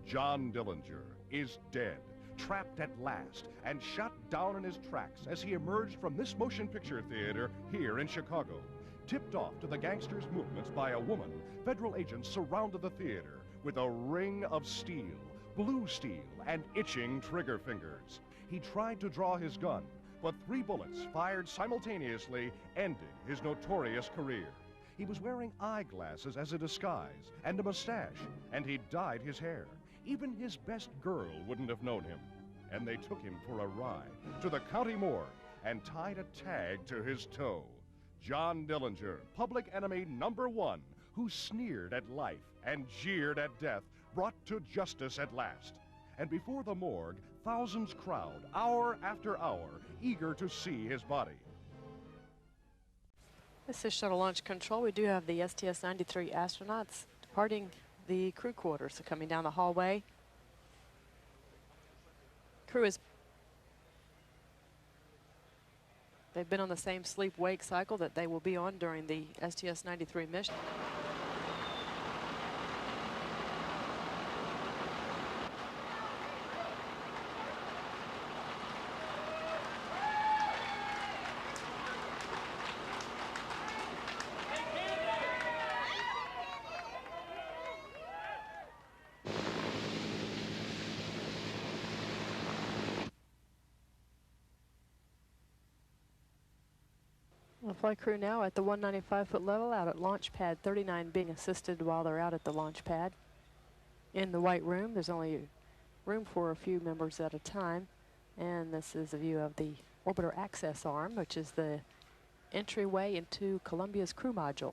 John Dillinger is dead, trapped at last, and shot down in his tracks as he emerged from this motion picture theater here in Chicago. Tipped off to the gangster's movements by a woman, federal agents surrounded the theater with a ring of steel, blue steel, and itching trigger fingers. He tried to draw his gun, but 3 bullets fired simultaneously ended his notorious career. He was wearing eyeglasses as a disguise and a mustache, and he dyed his hair. Even his best girl wouldn't have known him. And they took him for a ride to the county morgue and tied a tag to his toe. John Dillinger, public enemy #1, who sneered at life and jeered at death, brought to justice at last. And before the morgue, thousands crowd, hour after hour, eager to see his body. This is Shuttle Launch Control. We do have the STS-93 astronauts departing the crew quarters, so coming down the hallway. Crew is... They've been on the same sleep-wake cycle that they will be on during the STS-93 mission. The flight crew now at the 195-foot level out at launch pad 39 being assisted while they're out at the launch pad. In the white room, there's only room for a few members at a time. And this is a view of the orbiter access arm, which is the entryway into Columbia's crew module.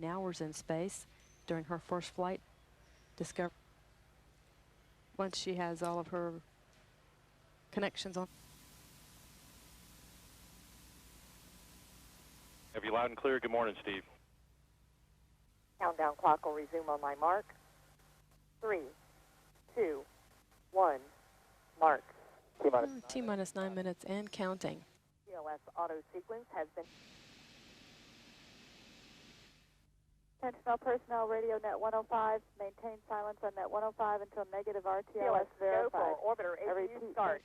Hours in space during her first flight. Once she has all of her connections on. Have you loud and clear? Good morning, Steve. Countdown clock will resume on my mark. 3, 2, 1, mark. T-minus 9 minutes and counting. CLS auto sequence has been. Attention all personnel, radio net 105. Maintain silence on net 105 until negative RTLS verified. Go for orbiter APU start.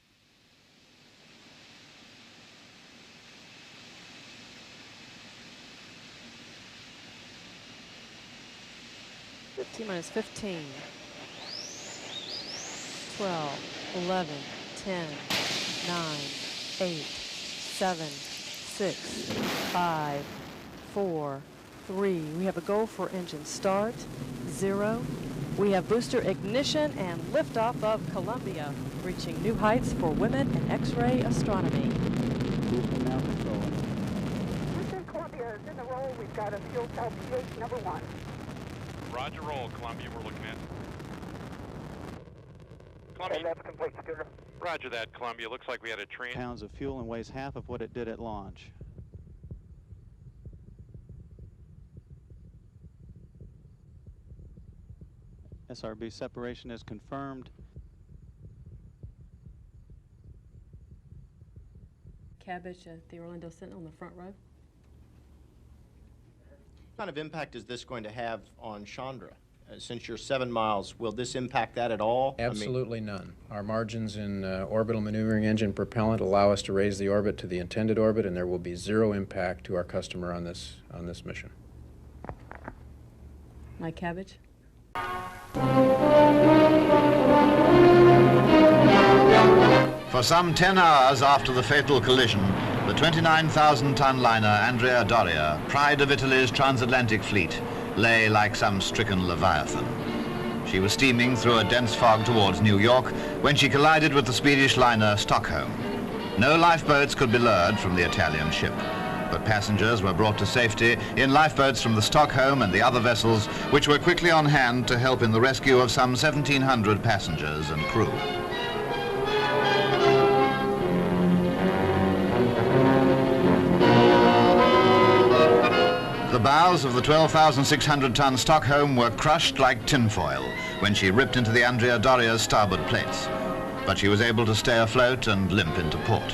T-minus 15, 12, 11, 10, 9, 8, 7, 6, 5, 4, 3. We have a go for engine start, 0. We have booster ignition and liftoff of Columbia, reaching new heights for women in X-ray astronomy. Booster now controlling. Houston, Columbia is in the roll. We've got a fuel cell pH #1. Roger, roll, Columbia, we're looking at. Columbia. And that's complete, Scooter. Roger that, Columbia. Looks like we had a train. Pounds of fuel and weighs half of what it did at launch. SRB separation is confirmed. Cabbage at the Orlando Sentinel in the front row. What kind of impact is this going to have on Chandra? Since you're 7 miles, will this impact that at all? Absolutely none. Our margins in orbital maneuvering engine propellant allow us to raise the orbit to the intended orbit, and there will be 0 impact to our customer on this mission. Mike Cabbage. For some 10 hours after the fatal collision, the 29,000-ton liner Andrea Doria, pride of Italy's transatlantic fleet, lay like some stricken leviathan. She was steaming through a dense fog towards New York when she collided with the Swedish liner Stockholm. No lifeboats could be lured from the Italian ship, but passengers were brought to safety in lifeboats from the Stockholm and the other vessels, which were quickly on hand to help in the rescue of some 1,700 passengers and crew. The bows of the 12,600-ton Stockholm were crushed like tinfoil when she ripped into the Andrea Doria's starboard plates, but she was able to stay afloat and limp into port.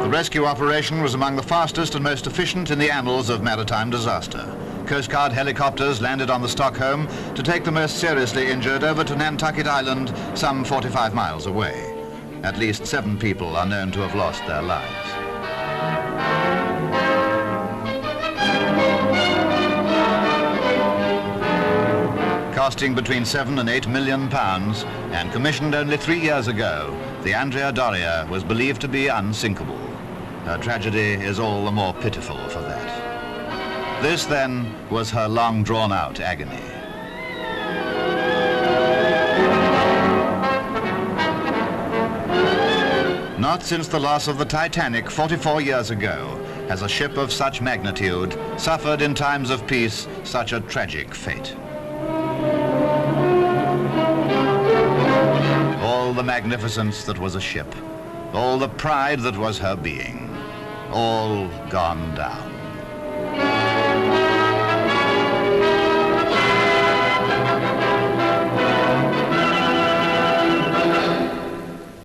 The rescue operation was among the fastest and most efficient in the annals of maritime disaster. Coast Guard helicopters landed on the Stockholm to take the most seriously injured over to Nantucket Island, some 45 miles away. At least 7 people are known to have lost their lives. Costing between 7 and 8 million pounds and commissioned only 3 years ago, the Andrea Doria was believed to be unsinkable. Her tragedy is all the more pitiful for that. This, then, was her long drawn-out agony. Not since the loss of the Titanic 44 years ago has a ship of such magnitude suffered in times of peace such a tragic fate. All the magnificence that was a ship, all the pride that was her being, all gone down.